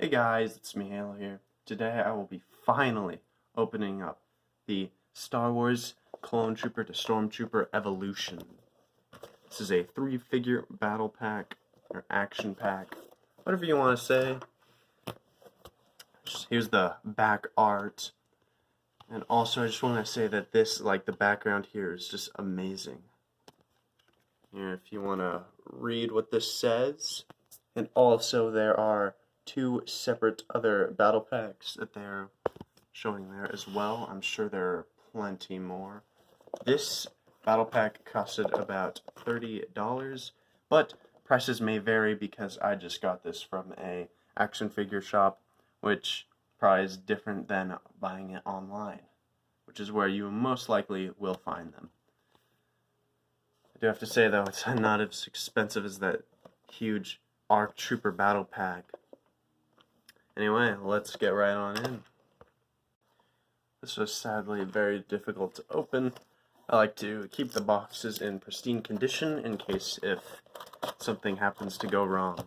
Hey guys, it's me Halo here. Today I will be finally opening up the Star Wars Clone Trooper to Stormtrooper Evolution. This is a 3-figure battle pack, or action pack, whatever you want to say. Here's the back art. And also I just want to say that this, like the background here, is just amazing. Here, if you want to read what this says. And also there are 2 separate other battle packs that they're showing there as well. I'm sure there are plenty more. This battle pack costed about $30, but prices may vary because I just got this from a action figure shop, which probably is different than buying it online, which is where you most likely will find them. I do have to say though, it's not as expensive as that huge ARC Trooper battle pack. Anyway, let's get right on in. This was sadly very difficult to open. I like to keep the boxes in pristine condition in case if something happens to go wrong.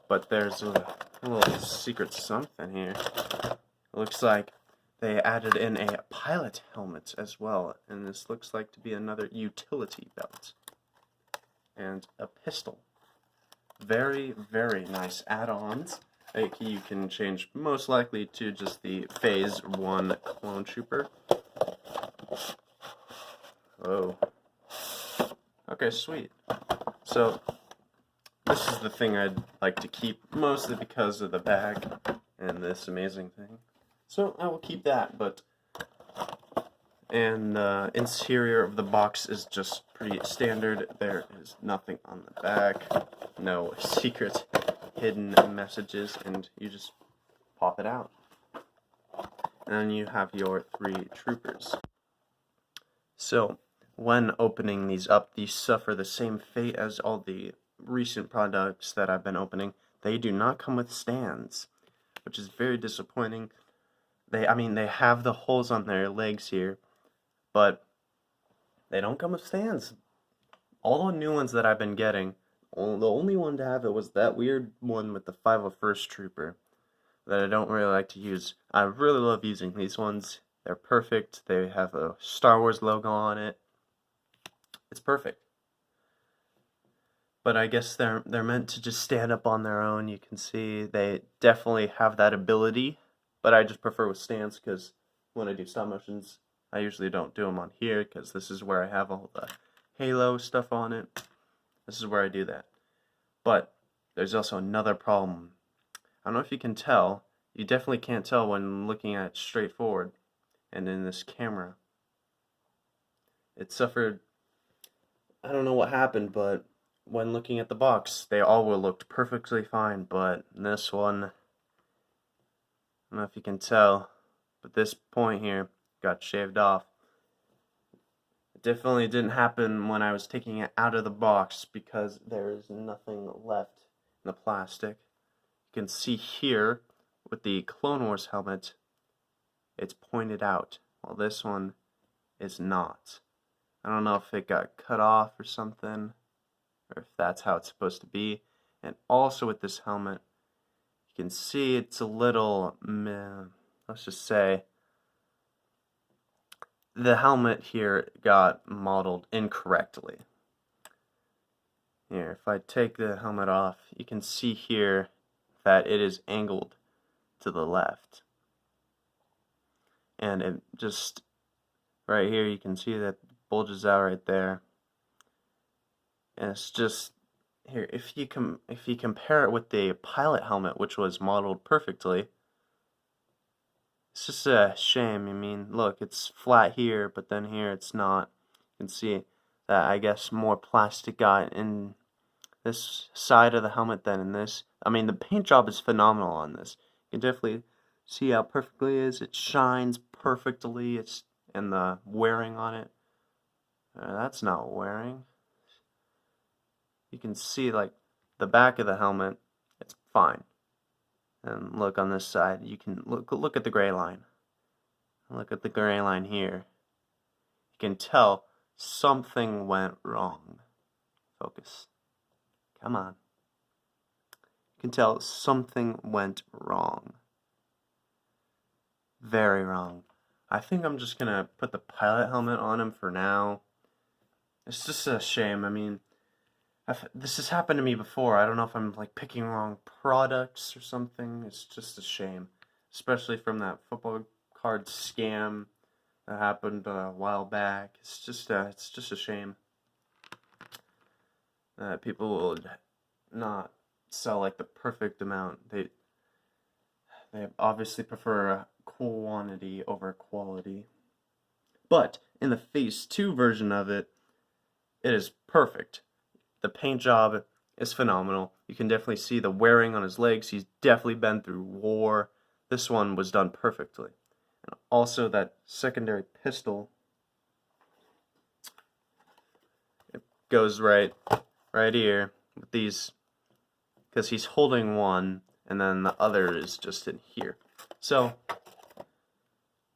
But there's a little secret something here. It looks like they added in a pilot helmet as well, and this looks like to be another utility belt. And a pistol. Very, very nice add-ons. You can change most likely to just the Phase 1 Clone Trooper. Oh. Okay, sweet. So, this is the thing I'd like to keep, mostly because of the bag and this amazing thing. So, I will keep that, and the interior of the box is just pretty standard. There is nothing on the back, no secret hidden messages, and you just pop it out. And then you have your 3 troopers. So, when opening these up, these suffer the same fate as all the recent products that I've been opening. They do not come with stands, which is very disappointing. They have the holes on their legs here, but they don't come with stands. All the new ones that I've been getting, the only one to have it was that weird one with the 501st Trooper that I don't really like to use. I really love using these ones. They're perfect. They have a Star Wars logo on it. It's perfect. But I guess they're meant to just stand up on their own. You can see they definitely have that ability, but I just prefer with stands because when I do stop motions, I usually don't do them on here because this is where I have all the Halo stuff on it. This is where I do that. But there's also another problem. I don't know if you can tell. You definitely can't tell when looking at it straight forward and in this camera. It suffered, I don't know what happened, but when looking at the box, they all looked perfectly fine, but this one, I don't know if you can tell, but this point here got shaved off. It definitely didn't happen when I was taking it out of the box because there is nothing left in the plastic. You can see here with the Clone Wars helmet, it's pointed out, while this one is not. I don't know if it got cut off or something, or if that's how it's supposed to be. And also with this helmet, you can see it's a little, let's just say, the helmet here got modeled incorrectly. Here, if I take the helmet off, you can see here that it is angled to the left. And it just, right here, you can see that it bulges out right there. And it's just, here, if you compare it with the pilot helmet, which was modeled perfectly, it's just a shame. I mean, look, it's flat here, but then here it's not. You can see that, I guess, more plastic got in this side of the helmet than in this. I mean, the paint job is phenomenal on this. You can definitely see how perfectly it is. It shines perfectly. And the wearing on it, that's not wearing. You can see, like, the back of the helmet, it's fine. And look on this side, you can look at the gray line. Look at the gray line here. You can tell something went wrong. Focus. Come on. You can tell something went wrong. Very wrong. I think I'm just gonna put the pilot helmet on him for now. It's just a shame. I mean, this has happened to me before. I don't know if I'm like picking wrong products or something. It's just a shame, especially from that football card scam that happened a while back. It's just a shame that people would not sell like the perfect amount. They obviously prefer quantity over quality. But in the Phase 2 version of it, it is perfect. The paint job is phenomenal. You can definitely see the wearing on his legs. He's definitely been through war. This one was done perfectly. And also that secondary pistol, it goes right here with these, because he's holding one and then the other is just in here. So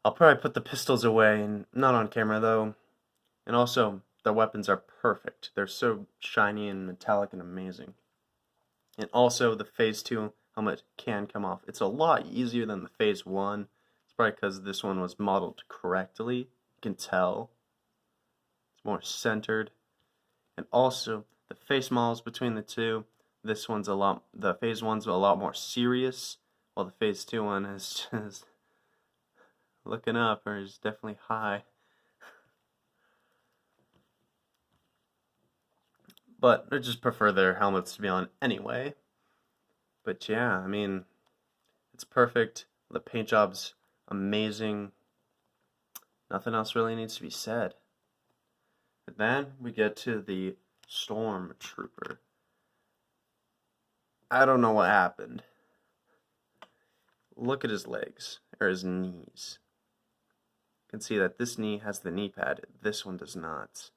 I'll probably put the pistols away, and not on camera though. And also, the weapons are perfect. They're so shiny and metallic and amazing. And also, the Phase 2 helmet can come off. It's a lot easier than the Phase 1. It's probably because this one was modeled correctly. You can tell. It's more centered. And also, the face models between the two, the Phase 1's a lot more serious, while the Phase 2 one is just looking up, or is definitely high. But I just prefer their helmets to be on anyway. But yeah, I mean, it's perfect. The paint job's amazing. Nothing else really needs to be said. But then we get to the Stormtrooper. I don't know what happened. Look at his legs, or his knees. You can see that this knee has the knee pad. This one does not.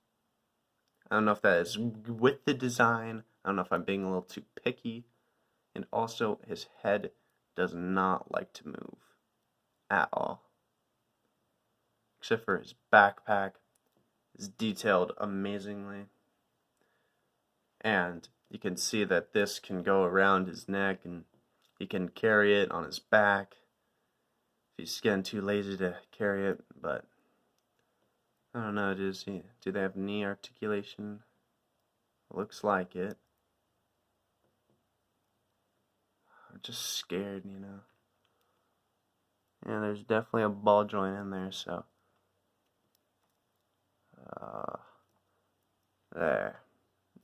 I don't know if that is with the design. I don't know if I'm being a little too picky. And also, his head does not like to move at all. Except for his backpack. It's detailed amazingly. And you can see that this can go around his neck and he can carry it on his back if he's getting too lazy to carry it. But I don't know, do they have knee articulation? Looks like it. I'm just scared, you know. Yeah, there's definitely a ball joint in there, so. There.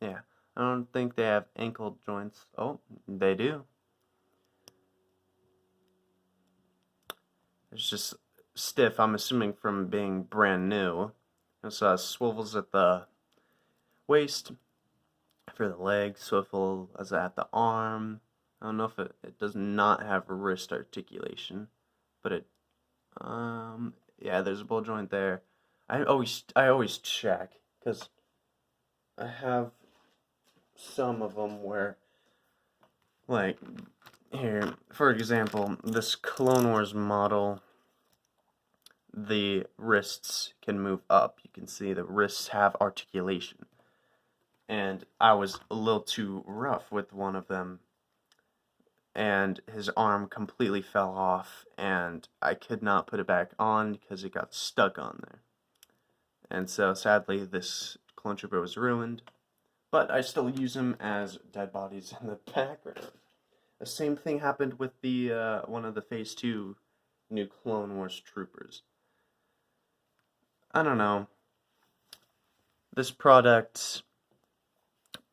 Yeah, I don't think they have ankle joints. Oh, they do. It's just stiff, I'm assuming from being brand new. So swivels at the waist for the leg, swivel as at the arm. I don't know if it does not have wrist articulation, but it, yeah, there's a ball joint there. I always check, because I have some of them where, like, here, for example, this Clone Wars model, the wrists can move up. You can see the wrists have articulation. And I was a little too rough with one of them, and his arm completely fell off, and I could not put it back on because it got stuck on there. And so, sadly, this Clone Trooper was ruined, but I still use him as dead bodies in the background. The same thing happened with the one of the Phase 2 new Clone Wars troopers. I don't know. This product,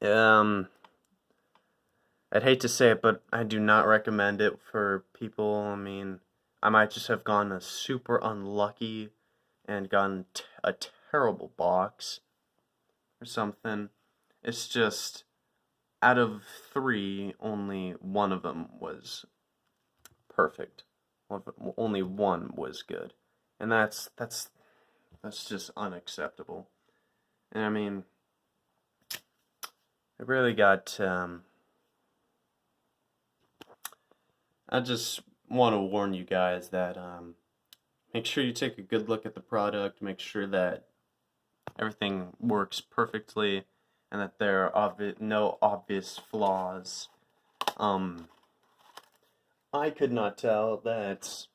I'd hate to say it, but I do not recommend it for people. I mean, I might just have gone super unlucky and gotten a terrible box or something. It's just, out of 3, only one of them was perfect. Only one was good. And that's just unacceptable. And I mean, I really got, I just want to warn you guys that, make sure you take a good look at the product, make sure that everything works perfectly, and that there are no obvious flaws. I could not tell that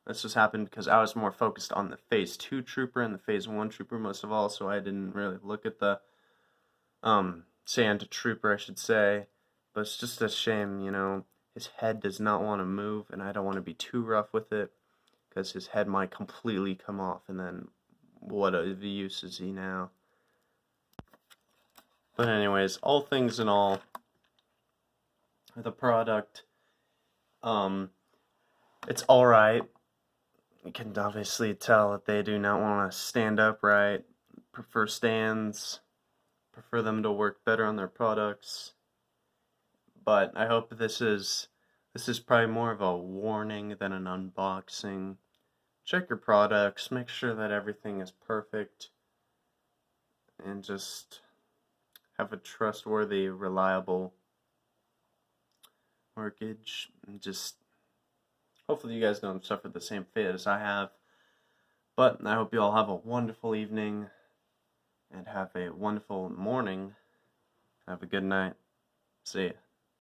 this just happened because I was more focused on the Phase 2 trooper and the Phase 1 trooper most of all, so I didn't really look at the sand trooper, I should say. But it's just a shame, you know, his head does not want to move, and I don't want to be too rough with it, because his head might completely come off, and then what of the use is he now? But anyways, all things in all, the product, it's alright. You can obviously tell that they do not want to stand upright, prefer stands, prefer them to work better on their products. But I hope this is probably more of a warning than an unboxing. Check your products, make sure that everything is perfect, and just have a trustworthy, reliable mortgage. And just hopefully you guys don't suffer the same fate as I have. But I hope you all have a wonderful evening and have a wonderful morning. Have a good night. See ya.